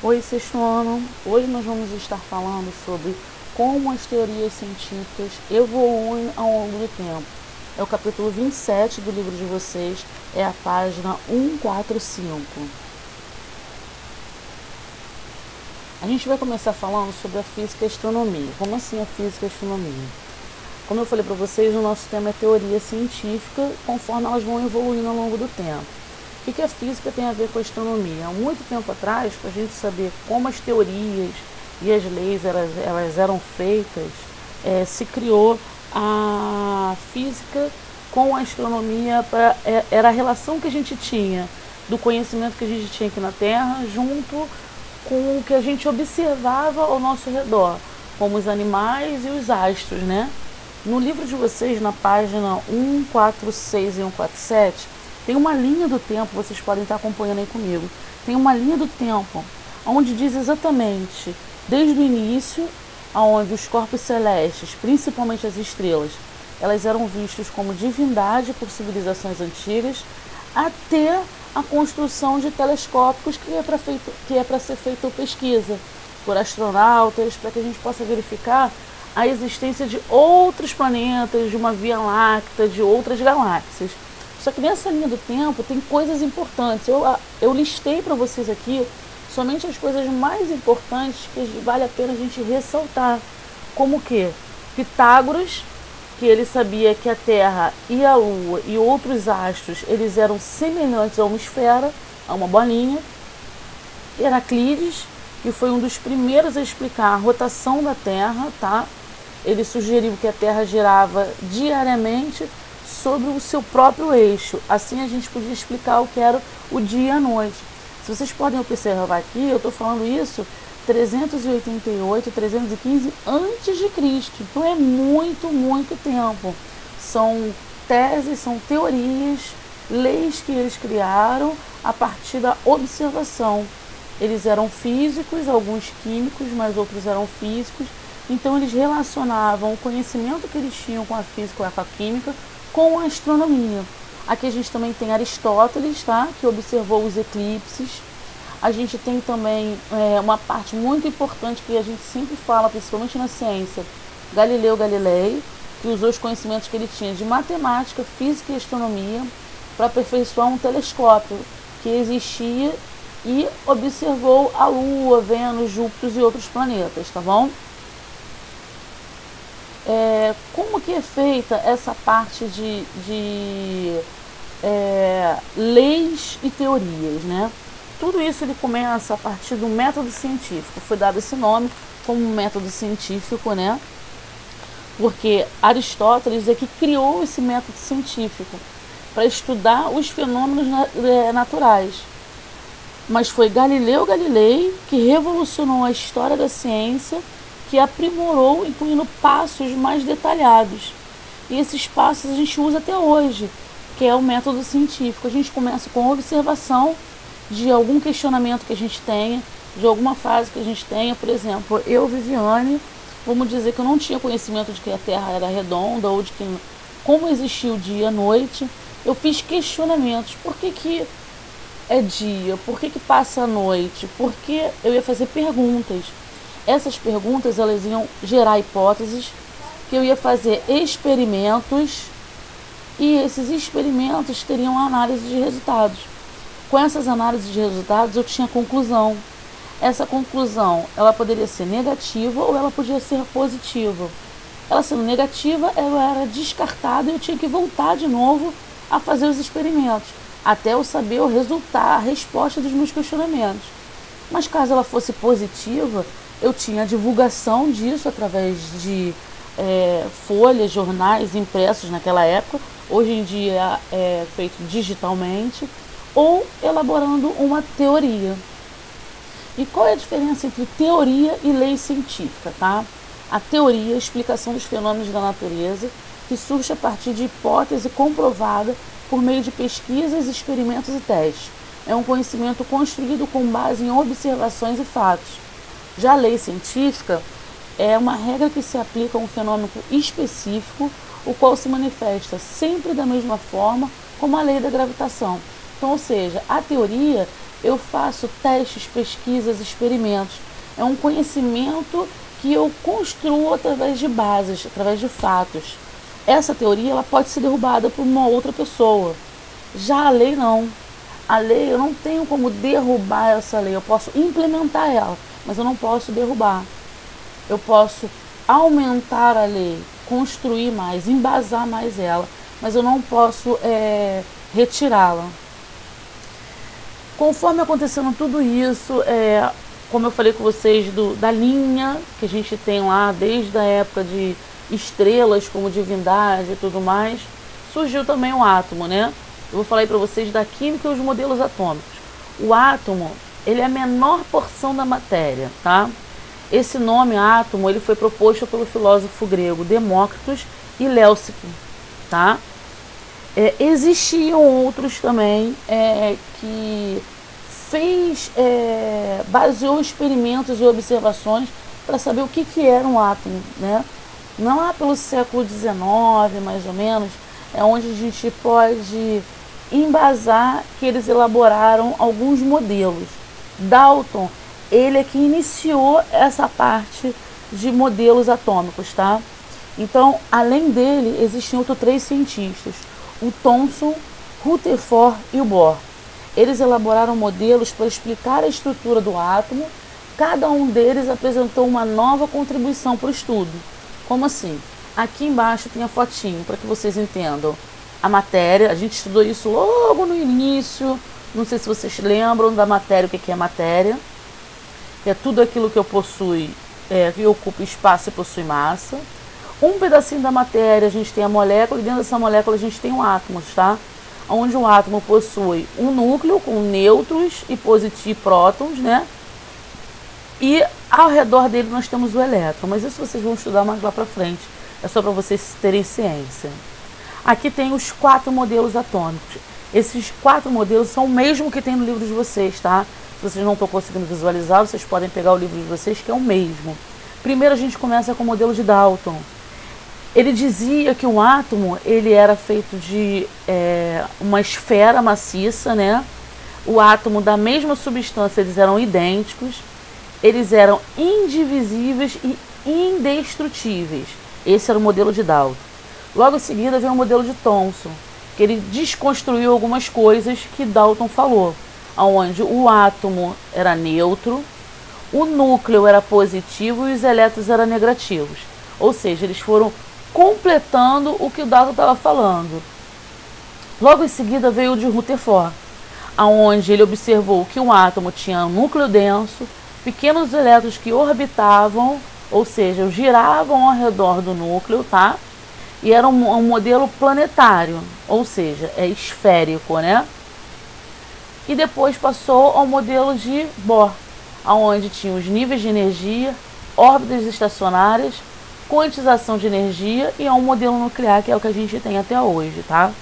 Oi, sexto ano. Hoje nós vamos estar falando sobre como as teorias científicas evoluem ao longo do tempo. É o capítulo 27 do livro de vocês, é a página 145. A gente vai começar falando sobre a física e a astronomia. Como assim a física e a astronomia? Como eu falei para vocês, o nosso tema é teoria científica, conforme elas vão evoluindo ao longo do tempo. O que a física tem a ver com a astronomia? Há muito tempo atrás, para a gente saber como as teorias e as leis elas eram feitas, se criou a física com a astronomia. Era a relação que a gente tinha do conhecimento que a gente tinha aqui na Terra, junto com o que a gente observava ao nosso redor, como os animais e os astros, né? No livro de vocês, na página 146 e 147, tem uma linha do tempo, vocês podem estar acompanhando aí comigo. Tem uma linha do tempo onde diz exatamente, desde o início, onde os corpos celestes, principalmente as estrelas, elas eram vistas como divindade por civilizações antigas, até a construção de telescópicos que é para ser feita pesquisa por astronautas, para que a gente possa verificar a existência de outros planetas, de uma Via Láctea, de outras galáxias. Só que nessa linha do tempo tem coisas importantes. Eu listei para vocês aqui somente as coisas mais importantes que vale a pena a gente ressaltar. Como que? Pitágoras, que ele sabia que a Terra e a Lua e outros astros, eles eram semelhantes a uma esfera, a uma bolinha. Heraclides, que foi um dos primeiros a explicar a rotação da Terra, tá? Ele sugeriu que a Terra girava diariamente sobre o seu próprio eixo. Assim a gente podia explicar o que era o dia e a noite. Se vocês podem observar aqui, eu estou falando isso 388, 315 antes de Cristo. Então é muito tempo. São teses, são teorias, leis que eles criaram a partir da observação. Eles eram físicos, alguns químicos, mas outros eram físicos. Então eles relacionavam o conhecimento que eles tinham com a física e com a química com a astronomia. Aqui a gente também tem Aristóteles, tá? Que observou os eclipses. A gente tem também uma parte muito importante que a gente sempre fala, principalmente na ciência, Galileu Galilei, que usou os conhecimentos que ele tinha de matemática, física e astronomia para aperfeiçoar um telescópio que existia e observou a Lua, Vênus, Júpiter e outros planetas, tá bom? Como que é feita essa parte de leis e teorias, né? Tudo isso ele começa a partir do método científico. Foi dado esse nome como método científico, né? Porque Aristóteles é que criou esse método científico para estudar os fenômenos naturais. Mas foi Galileu Galilei que revolucionou a história da ciência, que aprimorou, incluindo passos mais detalhados. E esses passos a gente usa até hoje, que é o método científico. A gente começa com a observação de algum questionamento que a gente tenha, de alguma fase que a gente tenha. Por exemplo, eu, Viviane, vamos dizer que eu não tinha conhecimento de que a Terra era redonda ou de que como existia o dia e a noite. Eu fiz questionamentos. Por que é dia? Por que passa a noite? Porque eu ia fazer perguntas. Essas perguntas elas iam gerar hipóteses, que eu ia fazer experimentos e esses experimentos teriam análise de resultados. Com essas análises de resultados eu tinha conclusão. Essa conclusão ela poderia ser negativa ou ela podia ser positiva. Ela sendo negativa, ela era descartada e eu tinha que voltar de novo a fazer os experimentos, até eu saber o resultado, a resposta dos meus questionamentos. Mas caso ela fosse positiva, eu tinha a divulgação disso através de folhas, jornais impressos naquela época. Hoje em dia é feito digitalmente, ou elaborando uma teoria. E qual é a diferença entre teoria e lei científica, tá? A teoria é a explicação dos fenômenos da natureza, que surge a partir de hipótese comprovada por meio de pesquisas, experimentos e testes. É um conhecimento construído com base em observações e fatos. Já a lei científica é uma regra que se aplica a um fenômeno específico, o qual se manifesta sempre da mesma forma, como a lei da gravitação. Então, ou seja, a teoria eu faço testes, pesquisas, experimentos. É um conhecimento que eu construo através de bases, através de fatos. Essa teoria ela pode ser derrubada por uma outra pessoa. Já a lei não. A lei eu não tenho como derrubar essa lei. Eu posso implementar ela, mas eu não posso derrubar. Eu posso aumentar a lei, construir mais, embasar mais ela, mas eu não posso retirá-la. Conforme acontecendo tudo isso, como eu falei com vocês da linha que a gente tem lá desde a época de estrelas como divindade e tudo mais, surgiu também o átomo, né? Eu vou falar aí para vocês da química e os modelos atômicos. O átomo, ele é a menor porção da matéria, tá? Esse nome átomo, ele foi proposto pelo filósofo grego Demócrito e Leucipo, tá? Existiam outros também que baseou experimentos e observações para saber o que era um átomo, né? Não lá pelo século XIX, mais ou menos, é onde a gente pode embasar que eles elaboraram alguns modelos. Dalton, ele é que iniciou essa parte de modelos atômicos, tá? Então, além dele, existiam outros 3 cientistas, o Thomson, Rutherford e o Bohr. Eles elaboraram modelos para explicar a estrutura do átomo. Cada um deles apresentou uma nova contribuição para o estudo. Como assim? Aqui embaixo tem a fotinho, para que vocês entendam. A matéria, a gente estudou isso logo no início, não sei se vocês lembram da matéria, o que é matéria. É tudo aquilo que eu possui, que ocupa espaço e possui massa. Um pedacinho da matéria, a gente tem a molécula, e dentro dessa molécula a gente tem um átomo, tá? Onde o átomo possui um núcleo com nêutrons e prótons, né? E ao redor dele nós temos o elétron, mas isso vocês vão estudar mais lá pra frente. É só para vocês terem ciência. Aqui tem os 4 modelos atômicos. Esses 4 modelos são o mesmo que tem no livro de vocês, tá? Se vocês não estão conseguindo visualizar, vocês podem pegar o livro de vocês, que é o mesmo. Primeiro a gente começa com o modelo de Dalton. Ele dizia que o átomo ele era feito de uma esfera maciça, né? O átomo da mesma substância, eles eram idênticos, eles eram indivisíveis e indestrutíveis. Esse era o modelo de Dalton. Logo em seguida veio o modelo de Thomson, que ele desconstruiu algumas coisas que Dalton falou, onde o átomo era neutro, o núcleo era positivo e os elétrons eram negativos. Ou seja, eles foram completando o que o Dalton estava falando. Logo em seguida veio o de Rutherford, onde ele observou que um átomo tinha um núcleo denso, pequenos elétrons que orbitavam, ou seja, giravam ao redor do núcleo, tá? E era um modelo planetário, ou seja, esférico, né? E depois passou ao modelo de Bohr, onde tinha os níveis de energia, órbitas estacionárias, quantização de energia e um modelo nuclear, que é o que a gente tem até hoje, tá?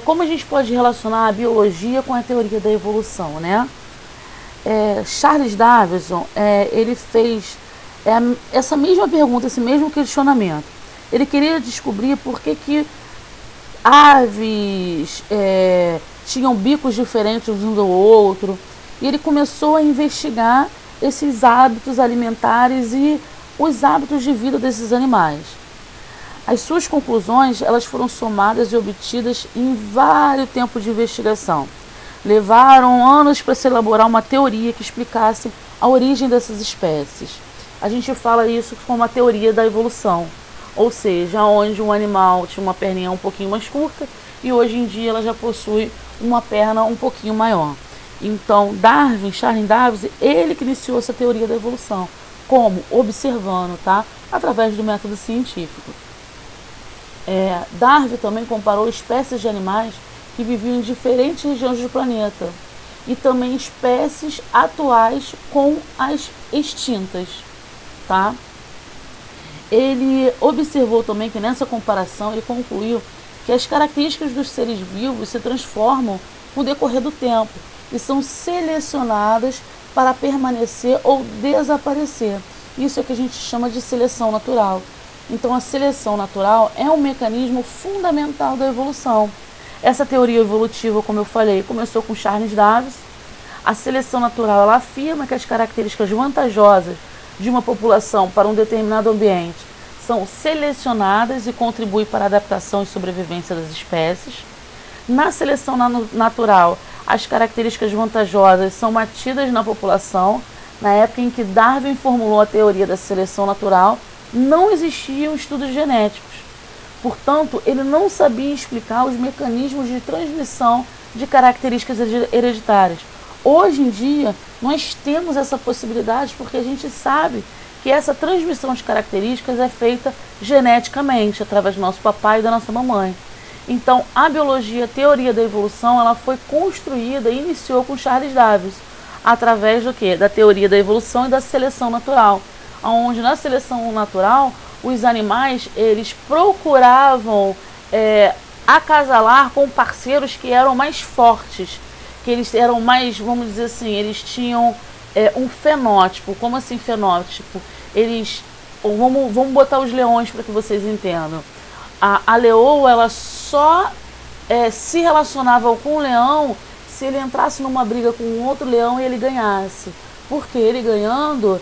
Como a gente pode relacionar a biologia com a teoria da evolução, né? Charles Davidson, ele fez essa mesma pergunta, esse mesmo questionamento. Ele queria descobrir por que aves tinham bicos diferentes um do outro, e ele começou a investigar esses hábitos alimentares e os hábitos de vida desses animais. As suas conclusões elas foram somadas e obtidas em vários tempos de investigação. Levaram anos para se elaborar uma teoria que explicasse a origem dessas espécies. A gente fala isso como a teoria da evolução, ou seja, onde um animal tinha uma perninha um pouquinho mais curta e hoje em dia ela já possui uma perna um pouquinho maior. Então, Charles Darwin, ele que iniciou essa teoria da evolução. Como? Observando, tá? Através do método científico. Darwin também comparou espécies de animais que viviam em diferentes regiões do planeta e também espécies atuais com as extintas, tá? Ele observou também que nessa comparação ele concluiu que as características dos seres vivos se transformam com o decorrer do tempo e são selecionadas para permanecer ou desaparecer. Isso é o que a gente chama de seleção natural. Então a seleção natural é um mecanismo fundamental da evolução. Essa teoria evolutiva, como eu falei, começou com Charles Darwin. A seleção natural, ela afirma que as características vantajosas de uma população para um determinado ambiente são selecionadas e contribuem para a adaptação e sobrevivência das espécies. Na seleção natural, as características vantajosas são mantidas na população. Na época em que Darwin formulou a teoria da seleção natural, não existiam estudos genéticos. Portanto, ele não sabia explicar os mecanismos de transmissão de características hereditárias. Hoje em dia, nós temos essa possibilidade porque a gente sabe que essa transmissão de características é feita geneticamente, através do nosso papai e da nossa mamãe. Então, a biologia, a teoria da evolução, ela foi construída e iniciou com Charles Darwin, através do quê? Da teoria da evolução e da seleção natural, onde na seleção natural, os animais, eles procuravam acasalar com parceiros que eram mais fortes, que eles eram mais, vamos dizer assim, eles tinham um fenótipo. Como assim fenótipo? Eles, vamos botar os leões para que vocês entendam. A leoa, ela só se relacionava com o leão se ele entrasse numa briga com um outro leão e ele ganhasse. Porque ele ganhando,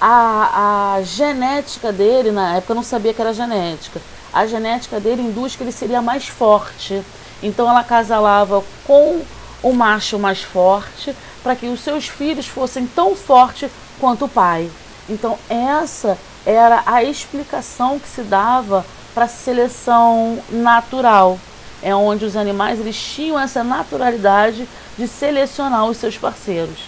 a genética dele, na época eu não sabia que era genética, a genética dele induz que ele seria mais forte. Então ela acasalava com o macho mais forte para que os seus filhos fossem tão fortes quanto o pai. Então essa era a explicação que se dava para a seleção natural. É onde os animais eles tinham essa naturalidade de selecionar os seus parceiros.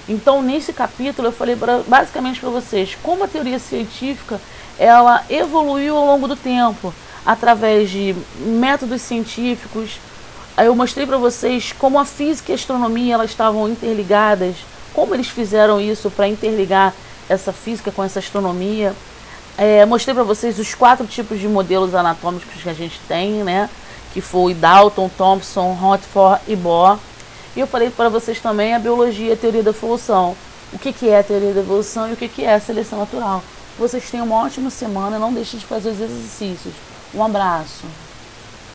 Então, nesse capítulo, eu falei basicamente para vocês como a teoria científica ela evoluiu ao longo do tempo, através de métodos científicos. Aí eu mostrei para vocês como a física e a astronomia elas estavam interligadas, como eles fizeram isso para interligar essa física com essa astronomia. Mostrei para vocês os 4 tipos de modelos anatômicos que a gente tem, né? Que foi Dalton, Thomson, Rutherford e Bohr. E eu falei para vocês também a biologia e a teoria da evolução. O que é a teoria da evolução e o que é a seleção natural. Vocês tenham uma ótima semana, não deixem de fazer os exercícios. Um abraço.